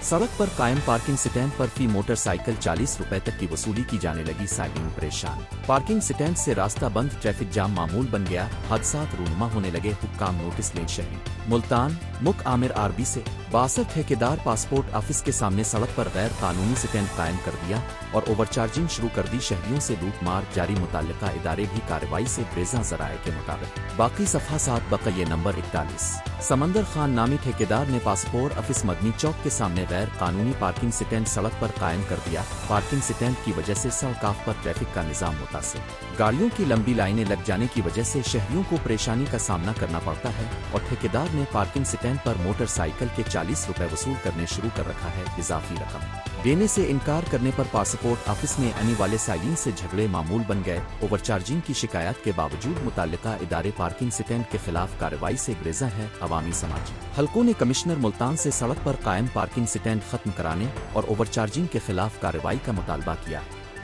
सड़क पर कायम पार्किंग स्टैंड पर फी मोटरसाइकिल 40 रुपए तक की वसूली की जाने लगी, साइकिलिंग परेशान। पार्किंग स्टैंड से रास्ता बंद, ट्रैफिक जाम मामूल बन गया, हादसात रूनुमा होने लगे, हुक्काम नोटिस लें शहरी। मुल्तान मुक आमिर आरबी से 62 ठेकेदार पासपोर्ट ऑफिस के सामने सड़क पर गैर कानूनी स्टैंड कायम कर दिया और ओवरचार्जिंग शुरू कर दी, शहरियों से लूटमार जारी, मुताल्लिका इदारे भी कार्रवाई से बेजा ज़राए के मुताबिक। बाकी सफ़ा 7 बक़िए नंबर 41। समंदर खान नामी ठेकेदार ने पासपोर्ट ऑफिस मदनी चौक के सामने गैर कानूनी पार्किंग स्टैंड सड़क पर कायम कर दिया। पार्किंग स्टैंड की वजह से सड़क पर ट्रैफिक का निज़ाम मुतासिर, गाड़ियों की लंबी लाइनें लग जाने की वजह से शहरियों को परेशानी का सामना करना पड़ता है और ठेकेदार ने पार्किंग स्टैंड पर मोटरसाइकिल के 40 रुपए वसूल करने शुरू कर रखा है। इजाफी रकम देने से इनकार करने पर पासपोर्ट ऑफिस में आने वाले साइलिन से झगड़े मामूल बन गए। ओवरचार्जिंग की शिकायत के बावजूद मुताल्लिका इदारे पार्किंग स्टैंड के खिलाफ कार्रवाई से गुरेज़ा है। अवामी समाजी हलकों ने कमिश्नर मुल्तान से सड़क पर कायम पार्किंग स्टैंड खत्म कराने और ओवरचार्जिंग के खिलाफ कार्रवाई का मुतालबा किया।